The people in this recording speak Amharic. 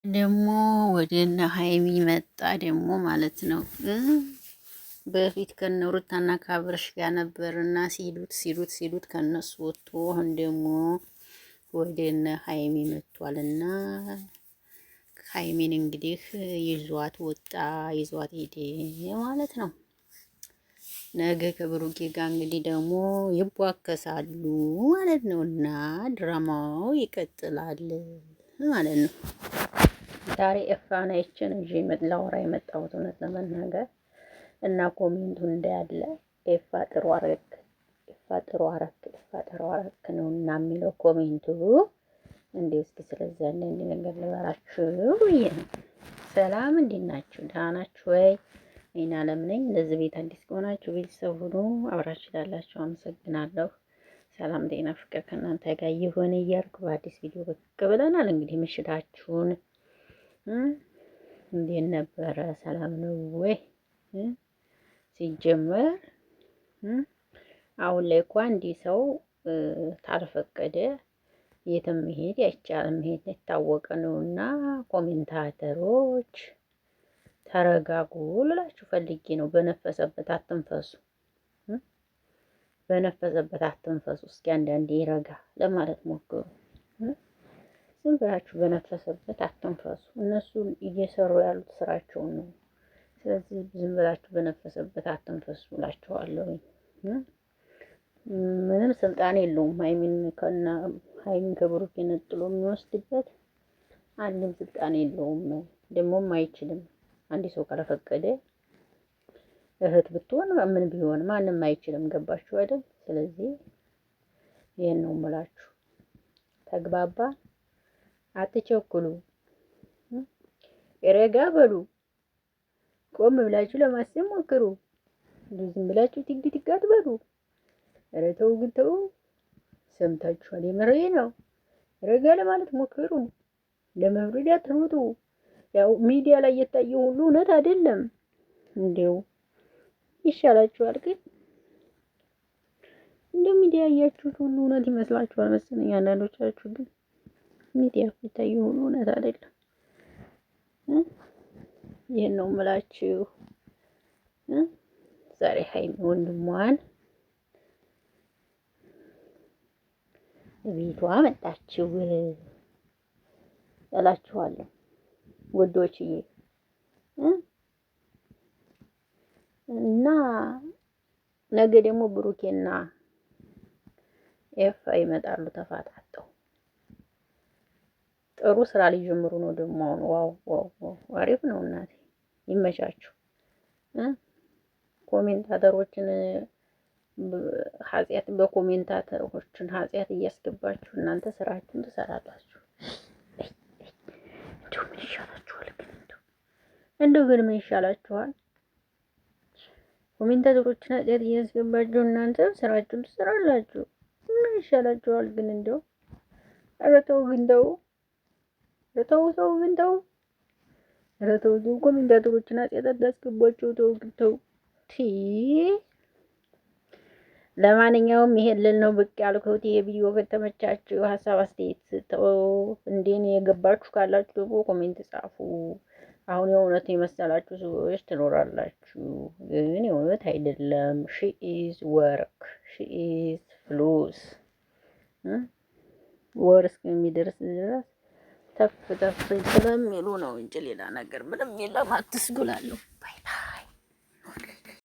ደግሞ ወደነ ሀይሚ መጣ ደግሞ ማለት ነው። በፊት ከነ ሩታና ከአብርሽ ጋር ነበርና ሲሉት ከነሱ ወጥቶ አሁን ደግሞ ወደነ ሀይሚ መጥቷልና ሀይሚን እንግዲህ ይዟት ወጣ፣ ይዟት ሄደ ማለት ነው። ነገ ከብሩኬ ጋር እንግዲህ ደግሞ ይቧከሳሉ ማለት ነው እና ድራማው ይቀጥላል ማለት ነው። ዛሬ ኤፋን አይቼን እንጂ ላወራ የመጣሁት እውነት ለመናገር እና ኮሜንቱ እንዳያለ ኤፋ ጥሩ አረክ፣ ኤፋ ጥሩ አረክ፣ ኤፋ ጥሩ አረክ ነው እና የሚለው ኮሜንቱ እንዴ። እስኪ ስለዚህ ያለ እንዲ ነገር ልበላችሁ ብዬ ነው። ሰላም እንዴት ናችሁ? ደህና ናችሁ ወይ? እኔ አለም ነኝ። ለዚህ ቤት አዲስ ከሆናችሁ ቤተሰብ ሁኑ። አብራችሁ ላላችሁ አመሰግናለሁ። ሰላም ጤና ፍቅር ከእናንተ ጋር ይሁን እያልኩ በአዲስ ቪዲዮ ብቅ ብለናል። እንግዲህ ምሽታችሁን እንዴት ነበረ? ሰላም ነው ወይ? ሲጀመር አሁን ላይ እኮ እንዲህ ሰው ታልፈቀደ የትም መሄድ አይቻልም። መሄድ የታወቀ ነውና ኮሜንታተሮች ተረጋጉ ልላችሁ ፈልጌ ነው። በነፈሰበት አትንፈሱ፣ በነፈሰበት አትንፈሱ። እስኪ አንዳንዴ ይረጋ ለማለት ሞክሩ። ዝም ብላችሁ በነፈሰበት አትንፈሱ። እነሱ እየሰሩ ያሉት ስራቸውን ነው። ስለዚህ ዝም ብላችሁ በነፈሰበት አትንፈሱ እላችኋለሁ። ምንም ስልጣን የለውም ሀይሚን ከብሩኬ ነጥሎ የሚወስድበት አንድም ስልጣን የለውም። ደግሞም አይችልም። አንድ ሰው ካልፈቀደ እህት ብትሆን ምን ቢሆን ማንም አይችልም። ገባችሁ አይደል? ስለዚህ ይሄን ነው የምላችሁ። ተግባባ። አትቸኩሉ፣ ረጋ በሉ፣ ቆም ብላችሁ ለማሰብ ሞክሩ። ዝም ብላችሁ ቲግ አትበሉ። ኧረ ተው ግን ተው። ሰምታችኋል። የምሬ ነው። ረጋ ለማለት ሞክሩ። ለመፍረድ ሩጡ። ያው ሚዲያ ላይ የታየው ሁሉ እውነት አይደለም። እንደው ይሻላችኋል። ግን እንደው ሚዲያ ያያችሁት ሁሉ እውነት ይመስላችኋል መሰለኝ አንዳንዶቻችሁ ግን ሚዲያ የታየው ሁሉ እውነት አይደለም። ይሄን ነው የምላችሁ። ዛሬ ሀይሚ ወንድሟን ቤቷ መጣችሁ እላችኋለሁ ውዶችዬ። እና ነገ ደግሞ ብሩኬና ኤፋ ይመጣሉ ተፋታተው። ጥሩ ስራ ሊጀምሩ ነው ደግሞ አሁን። ዋው አሪፍ ነው እናቴ፣ ይመቻችሁ። ኮሜንታተሮችን ኃጢአት በኮሜንታተሮችን ኃጢአት እያስገባችሁ እናንተ ስራችሁን ትሰራላችሁ። እንደው ምን ይሻላችኋል ግን? እንደው ግን ምን ይሻላችኋል? ኮሜንታተሮችን ኃጢአት እያስገባችሁ እናንተ ስራችሁን ትሰራላችሁ። ምን ይሻላችኋል ግን? እንደው ኧረ ተው ግን ተው። ተው ግን ተው። ኧረ ተው ኮሜንታተሮችን ኃጢአት አታስገቧቸው። ተው ግን ተው። ለማንኛውም ይሄን ልል ነው ብቅ ያልኩት። ይሄ ቪዲዮ ከተመቻችሁ ሀሳብ አስተያየት ስጠው። እንዴን የገባችሁ ካላችሁ ደግሞ ኮሜንት ጻፉ። አሁን የእውነት የመሰላችሁ ሰዎች ትኖራላችሁ፣ ግን የእውነት አይደለም። ሺ ኢዝ ወርክ፣ ሺ ኢዝ ፍሉስ። ወር እስከሚደርስ ድረስ ተፍ ስለሚሉ ነው እንጂ ሌላ ነገር ምንም የለም። አትስጉላለሁ ባይ